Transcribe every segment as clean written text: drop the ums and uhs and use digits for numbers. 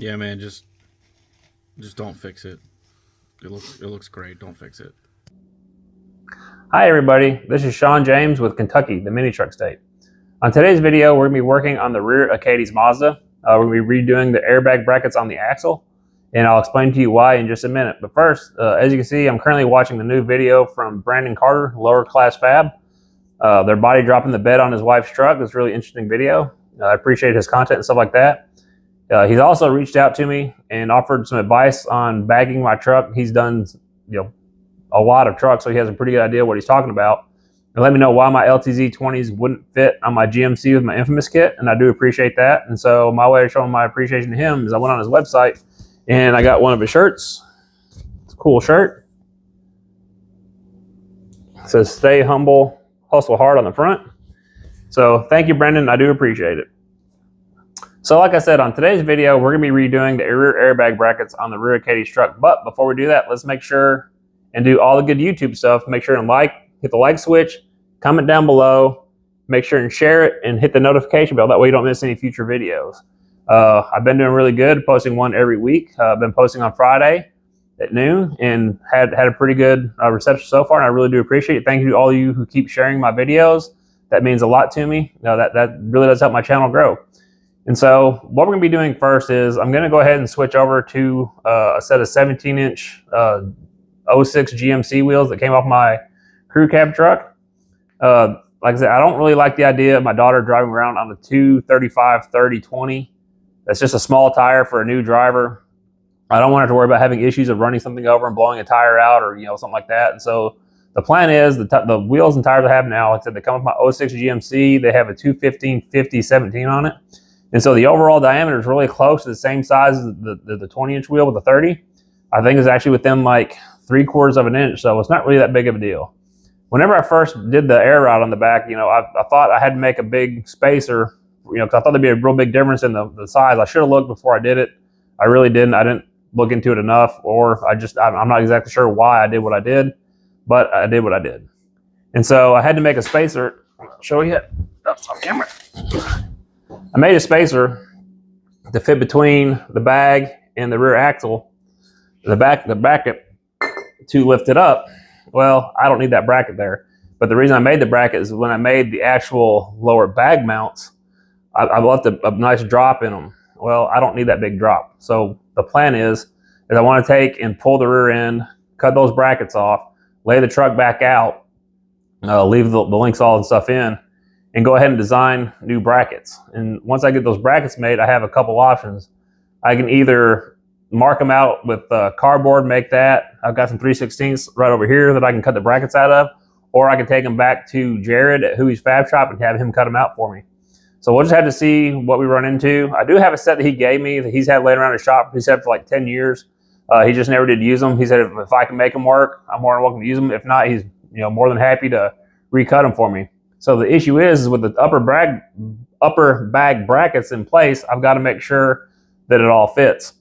Yeah, man, just don't fix it. It looks great. Don't fix it. Hi everybody, this is Sean James with Kentucky, the mini truck state. On today's video, we're going to be working on the rear of Kaydee's Mazda. We're going to be redoing the airbag brackets on the axle, and I'll explain to you why in just a minute. But first, as you can see, I'm currently watching the new video from Brandon Carter, Lower Class Fab. Their body dropping the bed on his wife's truck. It's a really interesting video. I appreciate his content and stuff like that. He's also reached out to me and offered some advice on bagging my truck. He's done, a lot of trucks, so he has a pretty good idea what he's talking about. And let me know why my LTZ 20s wouldn't fit on my GMC with my Infamous kit, and I do appreciate that. And so my way of showing my appreciation to him is I went on his website and I got one of his shirts. It's a cool shirt. It says "Stay humble, hustle hard" on the front. So thank you, Brendan. I do appreciate it. So like I said, on today's video, we're going to be redoing the rear airbag brackets on the rear of Kaydee's truck. But before we do that, let's make sure and do all the good YouTube stuff. Make sure and hit the like switch, comment down below, make sure and share it, and hit the notification bell. That way you don't miss any future videos. I've been doing really good, posting one every week. I've been posting on Friday at noon and had a pretty good reception so far, and I really do appreciate it. Thank you to all of you who keep sharing my videos. That means a lot to me. That really does help my channel grow. And so what we're going to be doing first is I'm going to go ahead and switch over to a set of 17-inch 06 GMC wheels that came off my crew cab truck. Like I said, I don't really like the idea of my daughter driving around on a 235/30/20. That's just a small tire for a new driver. I don't want her to worry about having issues of running something over and blowing a tire out or something like that. And so the plan is the wheels and tires I have now, like I said, they come with my 06 GMC. They have a 215/50/17 on it. And so the overall diameter is really close to the same size as the 20-inch wheel with the 30. I think it's actually within like 3/4 of an inch, so it's not really that big of a deal. Whenever I first did the air ride on the back, I thought I had to make a big spacer, because I thought there'd be a real big difference in the size. I should have looked before I did it. I really didn't. I didn't look into it enough, or I'm not exactly sure why I did what I did, but I did what I did. And so I had to make a spacer. I'll show you it. That's off camera. I made a spacer to fit between the bag and the rear axle, the bracket to lift it up. Well, I don't need that bracket there. But the reason I made the bracket is when I made the actual lower bag mounts, I left a nice drop in them. Well, I don't need that big drop. So the plan is I want to take and pull the rear end, cut those brackets off, lay the truck back out, leave the link saw and stuff in, and go ahead and design new brackets. And once I get those brackets made, I have a couple options. I can either mark them out with cardboard, make that. I've got some 3/16 right over here that I can cut the brackets out of, or I can take them back to Jared at Huey's Fab Shop and have him cut them out for me. So we'll just have to see what we run into. I do have a set that he gave me that he's had laying around his shop. He's had for like 10 years. He just never did use them. He said if I can make them work, I'm more than welcome to use them. If not, he's more than happy to recut them for me. So the issue is with the upper bag brackets in place, I've got to make sure that it all fits.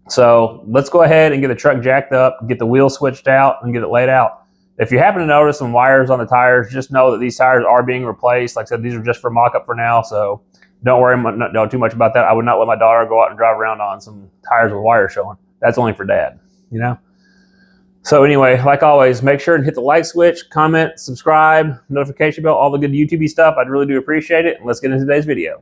So let's go ahead and get the truck jacked up, get the wheel switched out, and get it laid out. If you happen to notice some wires on the tires, just know that these tires are being replaced. Like I said, these are just for mock-up for now, so don't worry too much about that. I would not let my daughter go out and drive around on some tires with wires showing. That's only for dad, So anyway, like always, make sure and hit the like switch, comment, subscribe, notification bell, all the good YouTube stuff. I'd really do appreciate it. And let's get into today's video.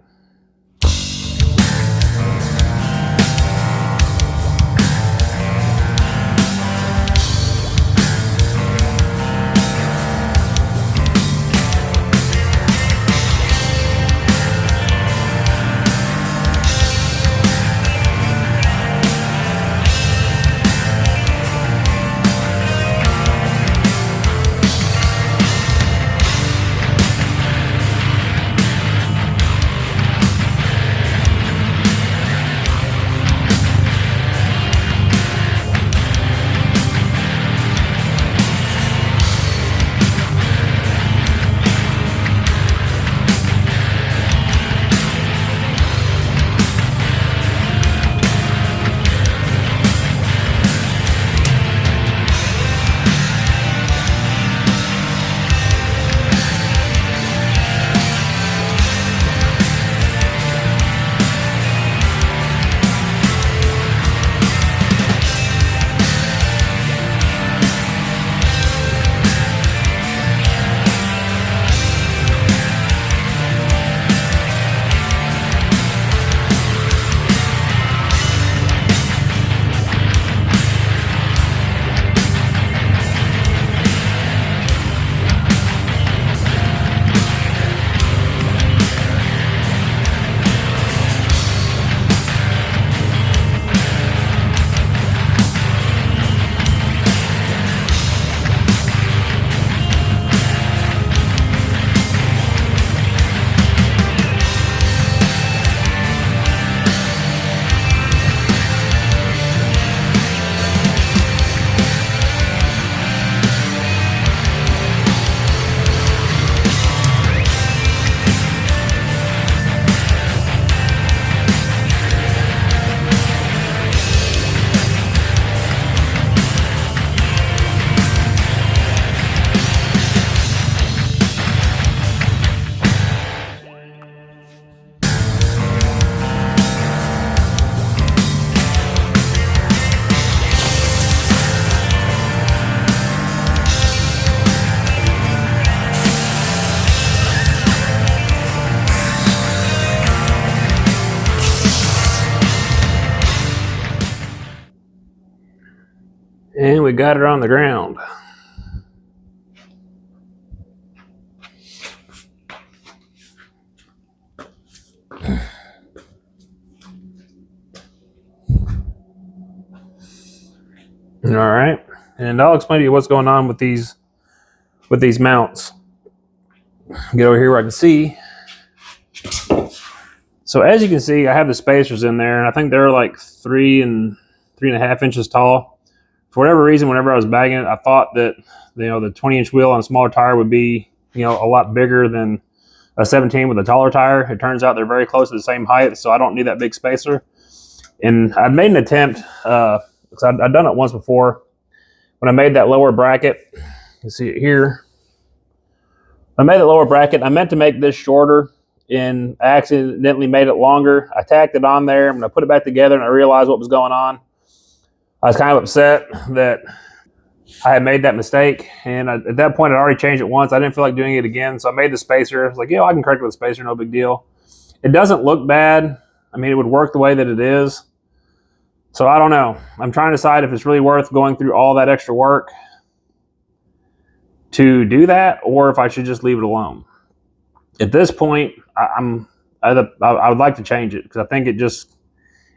And we got it on the ground. All right, and I'll explain to you what's going on with these mounts. Get over here where I can see. So as you can see, I have the spacers in there, and I think they're like 3.5 inches tall. For whatever reason, whenever I was bagging it, I thought that the 20-inch wheel on a smaller tire would be a lot bigger than a 17 with a taller tire. It turns out they're very close to the same height, so I don't need that big spacer. And I'd made an attempt, because I'd done it once before. When I made that lower bracket, you see it here. I made the lower bracket. I meant to make this shorter, and I accidentally made it longer. I tacked it on there, and when I put it back together and I realized what was going on, I was kind of upset that I had made that mistake. And at that point, I'd already changed it once. I didn't feel like doing it again, so I made the spacer. I was like, I can correct it with a spacer, no big deal. It doesn't look bad. I mean, it would work the way that it is. So I don't know. I'm trying to decide if it's really worth going through all that extra work to do that, or if I should just leave it alone. At this point, I would like to change it, because I think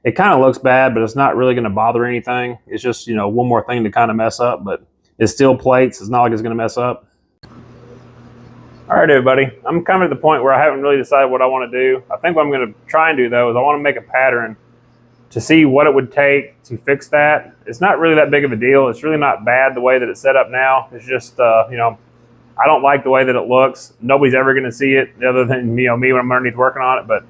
it kind of looks bad, but it's not really going to bother anything. It's just, one more thing to kind of mess up, but it's still plates. It's not like it's going to mess up. All right, everybody. I'm kind of at the point where I haven't really decided what I want to do. I think what I'm going to try and do, though, is I want to make a pattern to see what it would take to fix that. It's not really that big of a deal. It's really not bad the way that it's set up now. It's just, I don't like the way that it looks. Nobody's ever going to see it other than me when I'm underneath working on it. But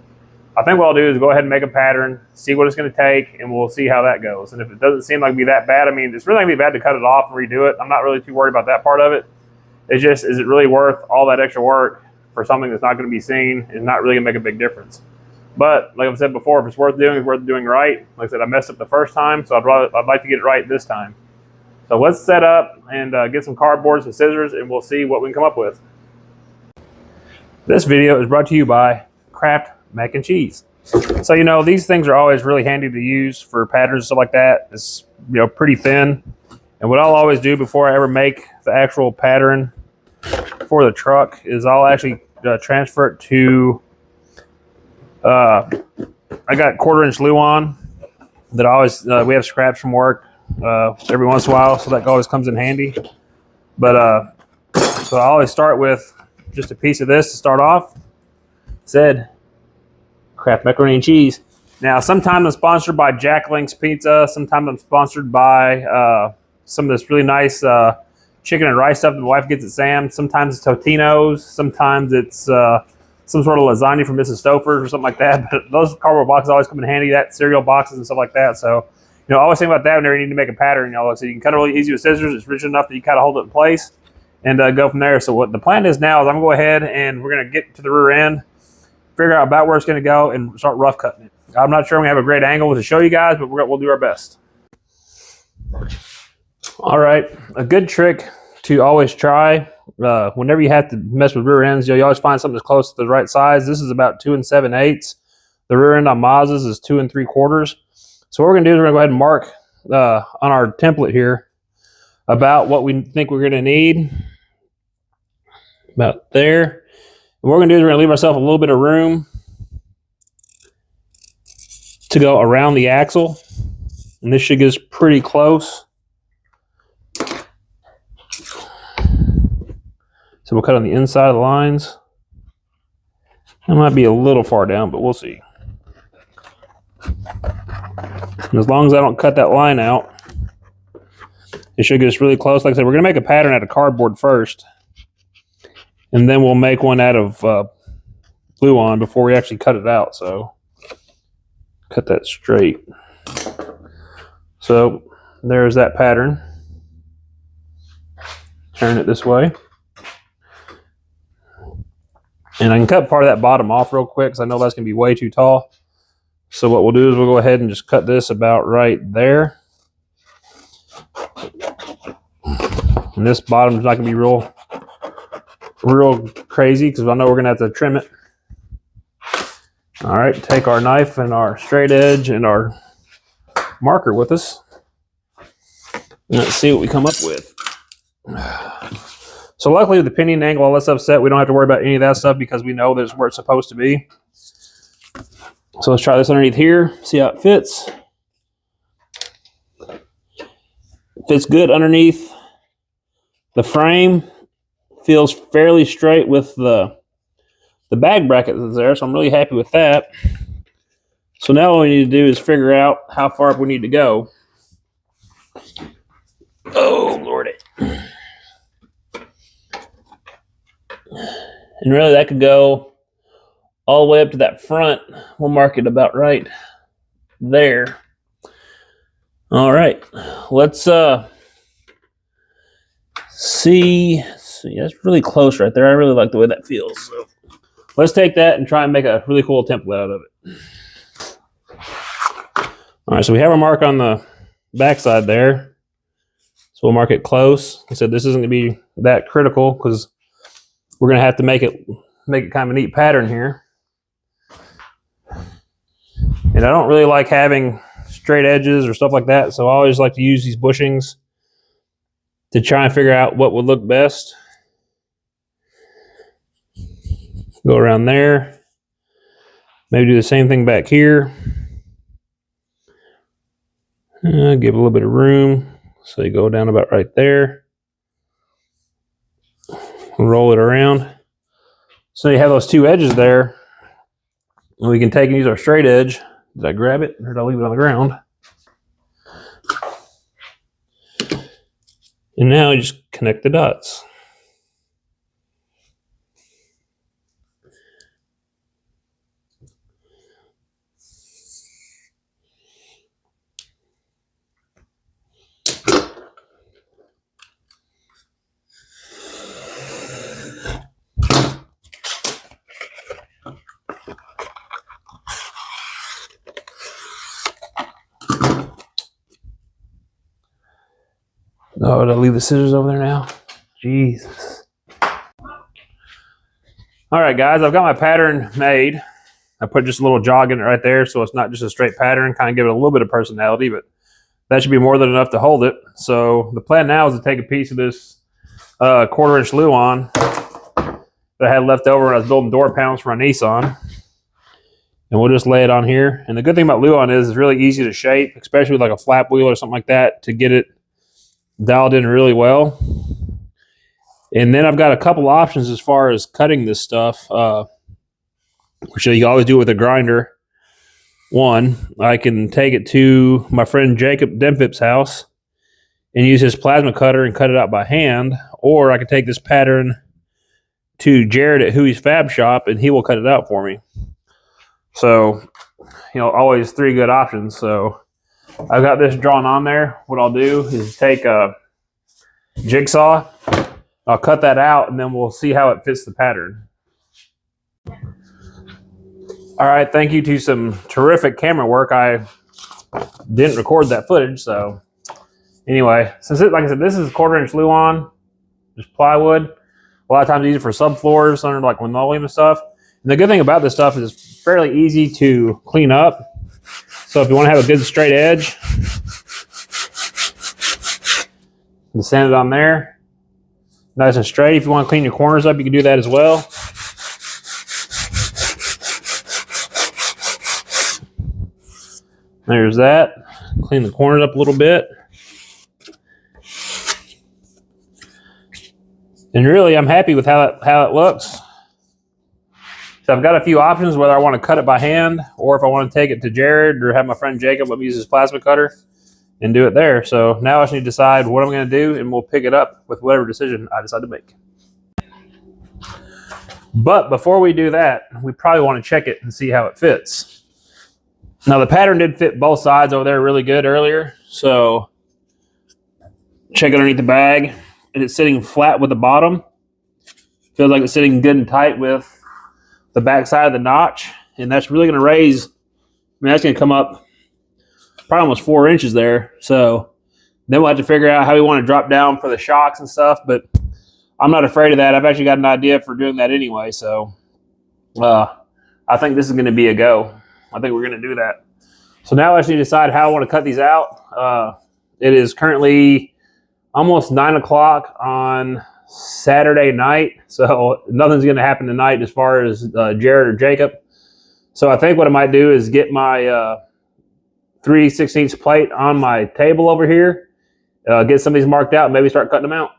I think what I'll do is go ahead and make a pattern, see what it's going to take, and we'll see how that goes. And if it doesn't seem like it'd be that bad, I mean, it's really not going to be bad to cut it off and redo it. I'm not really too worried about that part of it. It's just, is it really worth all that extra work for something that's not going to be seen and not really going to make a big difference? But like I've said before, if it's worth doing, it's worth doing right. Like I said, I messed up the first time, so I'd like to get it right this time. So let's set up and get some cardboard, some scissors, and we'll see what we can come up with. This video is brought to you by Kraft Mac and Cheese. So these things are always really handy to use for patterns and stuff like that. It's pretty thin. And what I'll always do before I ever make the actual pattern for the truck is I'll actually transfer it to I got 1/4-inch Luan that I always we have scraps from work every once in a while, so that always comes in handy. But so I always start with just a piece of this to start off. Said Kraft macaroni and cheese. Now sometimes I'm sponsored by Jack Link's Pizza. Sometimes I'm sponsored by some of this really nice chicken and rice stuff that my wife gets at Sam's. Sometimes it's Totino's. Sometimes it's some sort of lasagna from Mrs. Stouffer's or something like that. But those cardboard boxes always come in handy, that cereal boxes and stuff like that. So, I always think about that whenever you need to make a pattern. So you can cut it really easy with scissors. It's rich enough that you kind of hold it in place and go from there. So what the plan is now is I'm going to go ahead and we're going to get to the rear end, figure out about where it's going to go, and start rough cutting it. I'm not sure we have a great angle to show you guys, but we'll do our best. All right, a good trick to always try whenever you have to mess with rear ends, you always find something that's close to the right size. This is about 2 7/8. The rear end on Mazdas is 2 3/4. So what we're going to do is we're going to go ahead and mark on our template here about what we think we're going to need. About there. And what we're going to do is we're going to leave ourselves a little bit of room to go around the axle. And this should get us pretty close. So we'll cut on the inside of the lines. That might be a little far down, but we'll see. And as long as I don't cut that line out, it should get us really close. Like I said, we're going to make a pattern out of cardboard first. And then we'll make one out of Luan before we actually cut it out. So cut that straight. So there's that pattern. Turn it this way. And I can cut part of that bottom off real quick because I know that's going to be way too tall. So what we'll do is we'll go ahead and just cut this about right there. And this bottom is not going to be real crazy because I know we're going to have to trim it. All right, take our knife and our straight edge and our marker with us. Let's see what we come up with. So luckily with the pinion angle, all that stuff set, we don't have to worry about any of that stuff because we know that's where it's supposed to be. So let's try this underneath here, see how it fits. Fits good underneath the frame. Feels fairly straight with the bag bracket that's there, so I'm really happy with that. So now all we need to do is figure out how far up we need to go. Oh, Lordy. And really that could go all the way up to that front. We'll mark it about right there. All right, let's see. That's really close right there. I really like the way that feels. So let's take that and try and make a really cool template out of it. All right, so we have our mark on the backside there. So we'll mark it close. Like I said, this isn't going to be that critical because we're going to have to make it kind of a neat pattern here. And I don't really like having straight edges or stuff like that, so I always like to use these bushings to try and figure out what would look best. Go around there. Maybe do the same thing back here. Give a little bit of room. So you go down about right there. Roll it around. So you have those two edges there. And we can take and use our straight edge. Did I grab it or did I leave it on the ground? And now you just connect the dots. Oh, did I leave the scissors over there now? Jesus. All right, guys, I've got my pattern made. I put just a little jog in it right there so it's not just a straight pattern, kind of give it a little bit of personality, but that should be more than enough to hold it. So the plan now is to take a piece of this 1/4-inch Luan that I had left over when I was building door panels for my Nissan. And we'll just lay it on here. And the good thing about Luan is it's really easy to shape, especially with like a flap wheel or something like that, to get it dialed in really well. And then I've got a couple options as far as cutting this stuff, which you can always do with a grinder. One, I can take it to my friend Jacob Denfip's house and use his plasma cutter and cut it out by hand, or I can take this pattern to Jared at Huey's Fab Shop and he will cut it out for me. So, always three good options. So I've got this drawn on there. What I'll do is take a jigsaw, I'll cut that out, and then we'll see how it fits the pattern. All right, thank you to some terrific camera work. I didn't record that footage, so anyway, like I said, this is 1/4-inch Luan, just plywood. A lot of times easy for subfloors under like linoleum and stuff. And the good thing about this stuff is it's fairly easy to clean up. So if you want to have a good straight edge, and sand it on there, nice and straight. If you want to clean your corners up, you can do that as well. There's that. Clean the corners up a little bit. And really, I'm happy with how it looks. So I've got a few options whether I want to cut it by hand or if I want to take it to Jared or have my friend Jacob let me use his plasma cutter and do it there. So now I just need to decide what I'm going to do, and we'll pick it up with whatever decision I decide to make. But before we do that, we probably want to check it and see how it fits. Now the pattern did fit both sides over there really good earlier. So check underneath the bag, and it's sitting flat with the bottom. Feels like it's sitting good and tight with the back side of the notch, and that's really going to raise, that's going to come up probably almost 4 inches there. So then we'll have to figure out how we want to drop down for the shocks and stuff, but I'm not afraid of that. I've actually got an idea for doing that anyway. So I think this is going to be a go. I think we're going to do that. So now I just need to decide how I want to cut these out. It is currently almost 9 o'clock on Saturday night. So nothing's going to happen tonight as far as Jared or Jacob. So I think what I might do is get my 3/16 plate on my table over here, get some of these marked out, and maybe start cutting them out.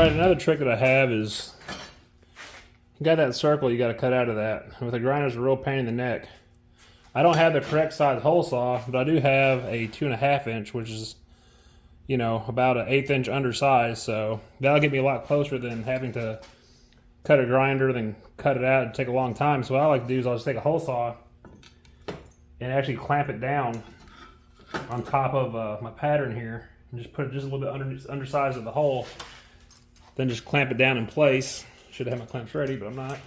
Another trick that I have is, you got that circle you got to cut out of that. With a grinder, it's a real pain in the neck. I don't have the correct size hole saw, but I do have a 2.5 inch, which is, you know, about an 1/8 inch undersized. So that'll get me a lot closer than having to cut a grinder, then cut it out. It'd take a long time. So what I like to do is I'll just take a hole saw and actually clamp it down on top of my pattern here, and just put it just a little bit undersized of the hole. Then just clamp it down in place. Should have my clamps ready, but I'm not.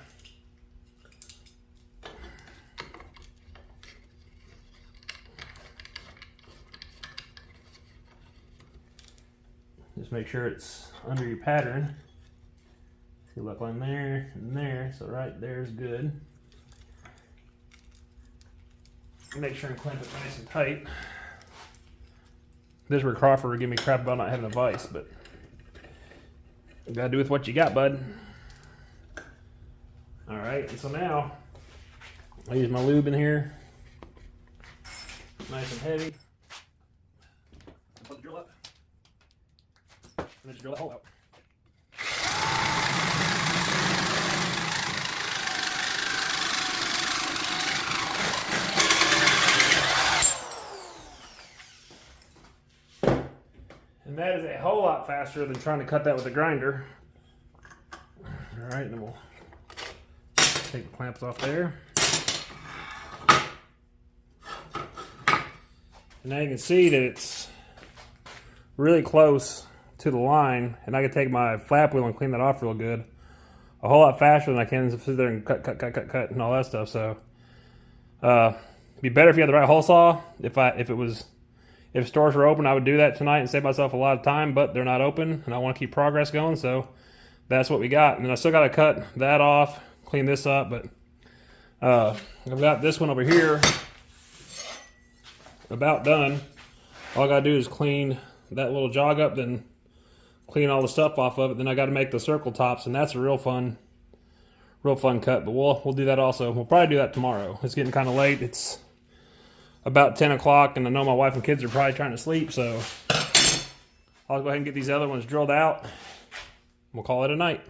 Just make sure it's under your pattern. See, look on there and there. So right there is good. Make sure and clamp it nice and tight. This is where Crawford would give me crap about not having a vise, but you gotta do with what you got, bud. All right, and so now I use my lube in here, nice and heavy. Put the drill up, and then just drill that hole out. And that is a whole lot faster than trying to cut that with a grinder. All right, and then we'll take the clamps off there. And now you can see that it's really close to the line, and I can take my flap wheel and clean that off real good. A whole lot faster than I can sit there and cut and all that stuff. So it'd be better if you had the right hole saw. If stores were open, I would do that tonight and save myself a lot of time, but they're not open, and I want to keep progress going, so that's what we got. And then I still got to cut that off, clean this up, but I've got this one over here about done. All I got to do is clean that little jog up, then clean all the stuff off of it. Then I got to make the circle tops, and that's a real fun cut, but we'll do that also. We'll probably do that tomorrow. It's getting kind of late. It's about 10 o'clock, and I know my wife and kids are probably trying to sleep, so I'll go ahead and get these other ones drilled out. We'll call it a night.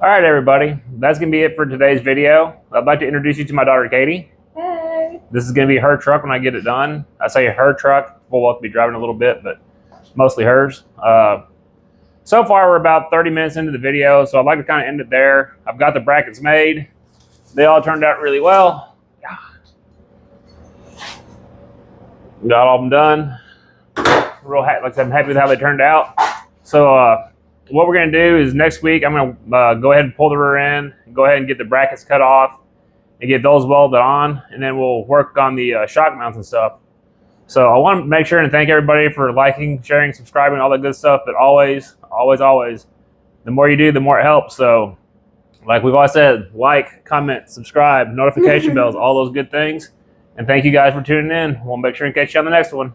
All right, everybody. That's going to be it for today's video. I'd like to introduce you to my daughter, Katie. Hey. This is going to be her truck when I get it done. I say her truck. We'll both be driving a little bit, but mostly hers. So far, we're about 30 minutes into the video, so I'd like to kind of end it there. I've got the brackets made. They all turned out really well. Got all of them done. Real happy, like I said, I'm happy with how they turned out. So what we're going to do is next week, I'm going to go ahead and pull the rear end, go ahead and get the brackets cut off, and get those welded on, and then we'll work on the shock mounts and stuff. So I want to make sure and thank everybody for liking, sharing, subscribing, all that good stuff. But always, the more you do, the more it helps. So like we've always said, like, comment, subscribe, notification bells, all those good things. And thank you guys for tuning in. We'll make sure and catch you on the next one.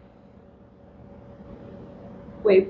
Wait.